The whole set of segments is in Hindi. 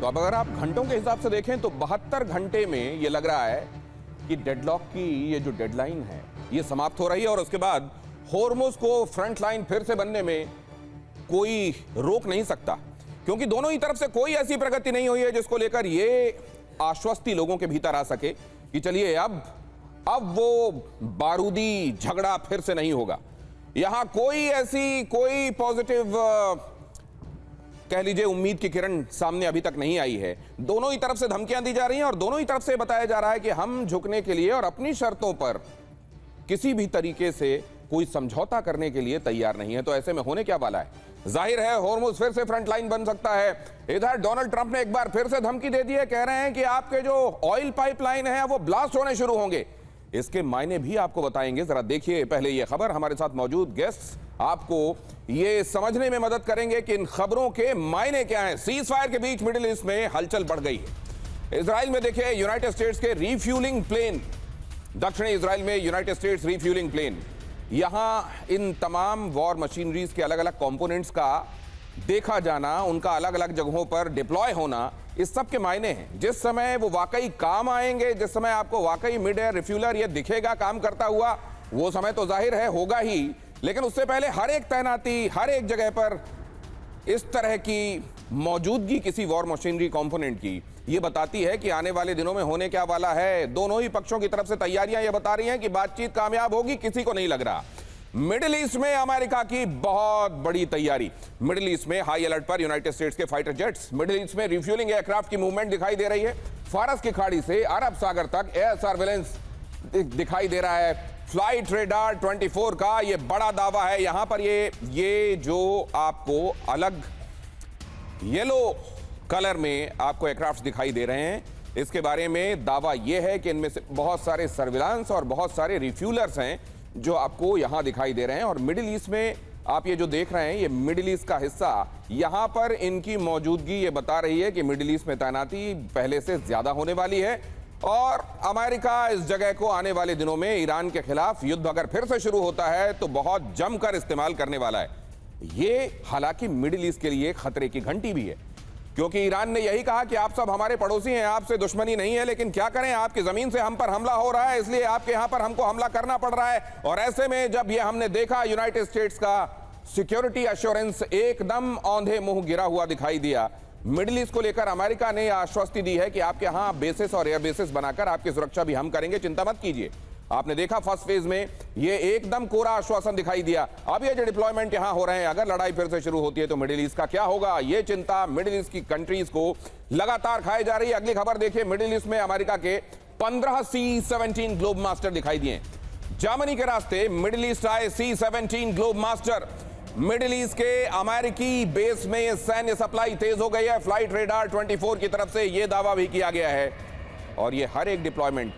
तो अब अगर आप घंटों के हिसाब से देखें तो 72 घंटे में ये लग रहा है कि डेडलॉक की ये जो डेडलाइन है ये समाप्त हो रही है और उसके बाद होर्मुज को फ्रंट लाइन फिर से बनने में कोई रोक नहीं सकता, क्योंकि दोनों ही तरफ से कोई ऐसी प्रगति नहीं हुई है जिसको लेकर ये आश्वस्ति लोगों के भीतर आ सके कि चलिए अब वो बारूदी झगड़ा फिर से नहीं होगा। यहां कोई पॉजिटिव कह लीजिए उम्मीद की किरण सामने अभी तक नहीं आई है। दोनों ही तरफ से धमकियां दी जा रही हैं और दोनों ही तरफ से बताया जा रहा है कि हम झुकने के लिए और अपनी शर्तों पर किसी भी तरीके से कोई समझौता करने के लिए तैयार नहीं है। तो ऐसे में होने क्या वाला है? जाहिर है होर्मुज फिर से फ्रंट लाइन बन सकता है। इधर डोनाल्ड ट्रंप ने एक बार फिर से धमकी दे दी है, कह रहे हैं कि आपके जो ऑयल पाइपलाइन है वो ब्लास्ट होने शुरू होंगे। इसके मायने भी आपको बताएंगे, जरा देखिए पहले ये खबर। हमारे साथ मौजूद गेस्ट आपको ये समझने में मदद करेंगे कि इन खबरों के मायने क्या हैं। सीज फायर के बीच मिडिल ईस्ट में हलचल बढ़ गई है। इजराइल में देखिए यूनाइटेड स्टेट्स के रिफ्यूलिंग प्लेन, दक्षिणी इजराइल में यूनाइटेड स्टेट्स रिफ्यूलिंग प्लेन, यहां इन तमाम वॉर मशीनरीज के अलग अलग कंपोनेंट्स का देखा जाना, उनका अलग अलग जगहों पर डिप्लॉय होना, इस सब के मायने हैं। जिस समय वो वाकई काम आएंगे, जिस समय आपको वाकई मिड एयर रिफ्यूलर ये दिखेगा काम करता हुआ, वो समय तो जाहिर है होगा ही, लेकिन उससे पहले हर एक तैनाती, हर एक जगह पर इस तरह की मौजूदगी किसी वॉर मशीनरी कंपोनेंट की ये बताती है कि आने वाले दिनों में होने क्या वाला है। दोनों ही पक्षों की तरफ से तैयारियां ये बता रही हैं कि बातचीत कामयाब होगी, किसी को नहीं लग रहा। मिडिल ईस्ट में अमेरिका की बहुत बड़ी तैयारी। मिडिल ईस्ट में हाई अलर्ट पर यूनाइटेड स्टेट्स के फाइटर जेट्स। मिडिल ईस्ट में रिफ्यूलिंग एयरक्राफ्ट की मूवमेंट दिखाई दे रही है। फारस की खाड़ी से अरब सागर तक एयर सर्विलेंस दिखाई दे रहा है। फ्लाइट रेडार 24 का ये बड़ा दावा है। यहां पर ये जो आपको अलग येलो कलर में आपको एयरक्राफ्ट दिखाई दे रहे हैं, इसके बारे में दावा यह है कि इनमें से बहुत सारे सर्विलांस और बहुत सारे रिफ्यूलर्स हैं जो आपको यहां दिखाई दे रहे हैं। और मिडिल ईस्ट में आप ये जो देख रहे हैं ये मिडिल ईस्ट का हिस्सा, यहां पर इनकी मौजूदगी ये बता रही है कि मिडिल ईस्ट में तैनाती पहले से ज्यादा होने वाली है और अमेरिका इस जगह को आने वाले दिनों में ईरान के खिलाफ युद्ध अगर फिर से शुरू होता है तो बहुत जमकर इस्तेमाल करने वाला है। ये हालांकि मिडिल ईस्ट के लिए खतरे की घंटी भी है, क्योंकि ईरान ने यही कहा कि आप सब हमारे पड़ोसी हैं, आपसे दुश्मनी नहीं है, लेकिन क्या करें आपकी जमीन से हम पर हमला हो रहा है, इसलिए आपके यहां पर हमको हमला करना पड़ रहा है। और ऐसे में जब ये हमने देखा यूनाइटेड स्टेट्स का सिक्योरिटी एश्योरेंस एकदम औंधे मुंह गिरा हुआ दिखाई दिया। मिडिल ईस्ट को लेकर अमेरिका ने आश्वस्ति दी है कि आपके यहां बेसिस और एयर बेसिस बनाकर आपकी सुरक्षा भी हम करेंगे, चिंता मत कीजिए। आपने देखा फर्स्ट फेज में ये एकदम कोरा आश्वासन दिखाई दिया। अब ये जो डिप्लॉयमेंट यहां हो रहे हैं, अगर लड़ाई फिर से शुरू होती है तो मिडिल ईस्ट का क्या होगा, ये चिंता मिडिल ईस्ट की कंट्रीज को लगातार खाई जा रही है। अगली खबर देखिए, मिडिल ईस्ट में अमेरिका के 15 C-17 ग्लोब मास्टर दिखाई दिए। जर्मनी के रास्ते मिडिल ईस्ट आए C-17 globe master. Middle east के अमेरिकी बेस में सैन्य सप्लाई तेज हो गई है। फ्लाइट रेडार 24 की तरफ से यह दावा भी किया गया है। और ये हर एक डिप्लॉयमेंट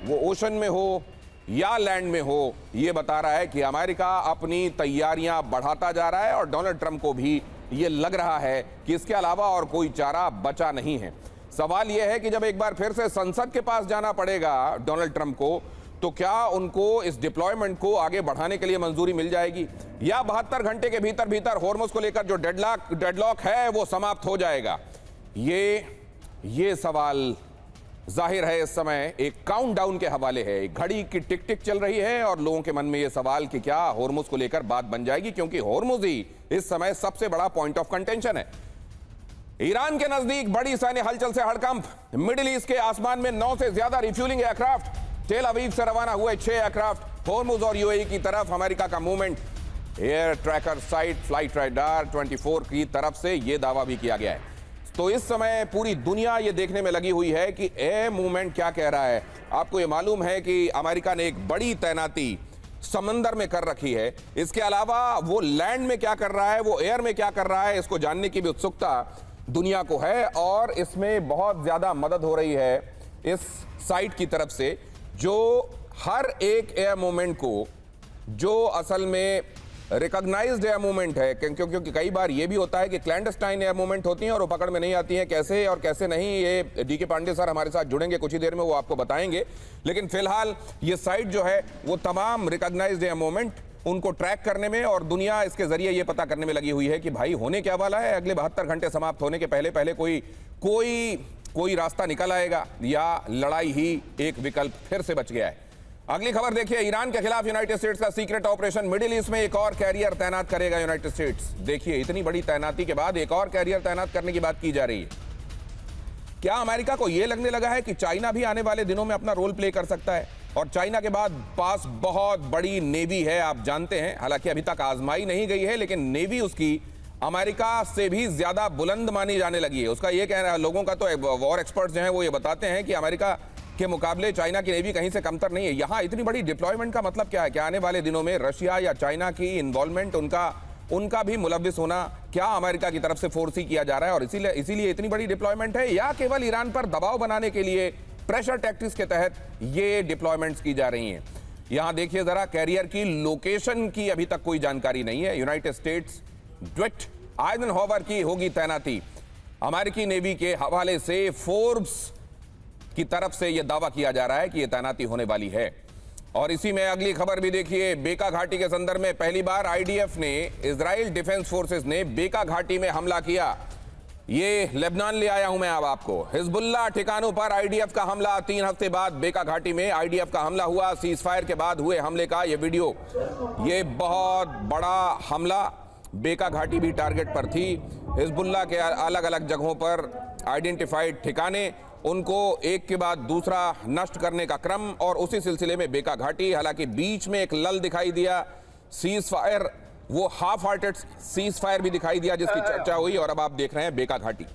वो ओशन में हो या लैंड में हो, यह बता रहा है कि अमेरिका अपनी तैयारियां बढ़ाता जा रहा है और डोनाल्ड ट्रंप को भी यह लग रहा है कि इसके अलावा और कोई चारा बचा नहीं है। सवाल यह है कि जब एक बार फिर से संसद के पास जाना पड़ेगा डोनाल्ड ट्रंप को, तो क्या उनको इस डिप्लॉयमेंट को आगे बढ़ाने के लिए मंजूरी मिल जाएगी या 72 घंटे के भीतर भीतर होर्मुज को लेकर जो डेडलॉक है वो समाप्त हो जाएगा? ये सवाल जाहिर है इस समय एक काउंटडाउन के हवाले है। एक घड़ी की टिक टिक चल रही है और लोगों के मन में यह सवाल कि क्या होर्मुज को लेकर बात बन जाएगी, क्योंकि होर्मुज ही इस समय सबसे बड़ा पॉइंट ऑफ कंटेंशन है। ईरान के नजदीक बड़ी सैन्य हलचल से हड़कंप। मिडिल ईस्ट के आसमान में 9 से ज्यादा रिफ्यूलिंग एयरक्राफ्ट। टेल अवीव से रवाना हुए 6 एयरक्राफ्ट। होर्मुज और यूएई की तरफ अमेरिका का movement. Air tracker site flight radar 24 की तरफ से यह दावा भी किया गया है। तो इस समय पूरी दुनिया ये देखने में लगी हुई है कि एयर मूवमेंट क्या कह रहा है। आपको ये मालूम है कि अमेरिका ने एक बड़ी तैनाती समंदर में कर रखी है। इसके अलावा वो लैंड में क्या कर रहा है, वो एयर में क्या कर रहा है, इसको जानने की भी उत्सुकता दुनिया को है। और इसमें बहुत ज्यादा मदद हो रही है इस साइट की तरफ से, जो हर एक एयर मूवमेंट को, जो असल में रिकॉग्नाइज्ड एयर मूवमेंट है, क्योंकि कई बार ये भी होता है कि क्लैंडस्टाइन एयर मूवमेंट होती हैं और वो पकड़ में नहीं आती हैं, कैसे और कैसे नहीं। ये डीके पांडे सर हमारे साथ जुड़ेंगे कुछ ही देर में, वो आपको बताएंगे। लेकिन फिलहाल ये साइट जो है वो तमाम रिकॉग्नाइज्ड एयर मूवमेंट उनको ट्रैक करने में और दुनिया इसके जरिए ये पता करने में लगी हुई है कि भाई होने क्या वाला है। अगले 72 घंटे समाप्त होने के पहले पहले कोई कोई रास्ता निकल आएगा या लड़ाई ही एक विकल्प फिर से बच गया है? अगली खबर देखिए, ईरान के खिलाफ यूनाइटेड स्टेट्स का सीक्रेट ऑपरेशन, मिडिल ईस्ट में एक और कैरियर तैनात करेगा यूनाइटेड स्टेट्स। देखिए, इतनी बड़ी तैनाती के बाद एक और कैरियर तैनात करने की बात की जा रही है। क्या अमेरिका को यह लगने लगा है कि चाइना भी आने वाले दिनों में अपना रोल प्ले कर सकता है? और चाइना के बाद पास बहुत बड़ी नेवी है, आप जानते हैं, हालांकि अभी तक आजमाई नहीं गई है, लेकिन नेवी उसकी अमेरिका से भी ज्यादा बुलंद मानी जाने लगी है। उसका यह कहना है, लोगों का तो वॉर एक्सपर्ट्स जो हैं वो ये बताते हैं कि अमेरिका के मुकाबले चाइना की नेवी कहीं से कमतर नहीं है। यहां इतनी बड़ी डिप्लॉयमेंट का मतलब क्या है? क्या आने वाले दिनों में रशिया या चाइना की इन्वॉल्वमेंट, उनका भी मुलव्विस होना क्या अमेरिका की तरफ से फोर्स ही किया जा रहा है और इसीलिए इतनी बड़ी डिप्लॉयमेंट है, या केवल ईरान पर दबाव बनाने के लिए प्रेशर टैक्टिक्स के तहत ये डिप्लॉयमेंट्स की जा रही हैं? यहां देखिए जरा, कैरियर की लोकेशन की अभी तक कोई जानकारी नहीं है। यूनाइटेड स्टेट्स द्विट आइजनहोवर की होगी तैनाती। अमेरिकी नेवी के हवाले से फोर्ब्स की तरफ से यह दावा किया जा रहा है कि यह तैनाती होने वाली है। और इसी में अगली खबर भी देखिए, बेका घाटी के संदर्भ में पहली बार आईडीएफ ने, इजराइल डिफेंस फोर्सेस ने बेका घाटी में हमला किया। ये लेबनान ले आया हूं मैं अब आपको। हिजबुल्लाह ठिकानों पर आईडीएफ का हमला, 3 हफ्ते बाद बेका घाटी में आईडीएफ का हमला हुआ। सीज फायर के बाद हुए हमले का यह वीडियो, ये बहुत बड़ा हमला, बेका घाटी भी टारगेट पर थी। हिजबुल्लाह के अलग अलग जगहों पर आइडेंटिफाइड ठिकाने, उनको एक के बाद दूसरा नष्ट करने का क्रम, और उसी सिलसिले में बेका घाटी। हालांकि बीच में एक लल दिखाई दिया, सीज फायर, वो हाफ हार्टेड सीज फायर भी दिखाई दिया जिसकी चर्चा हुई, और अब आप देख रहे हैं बेका घाटी।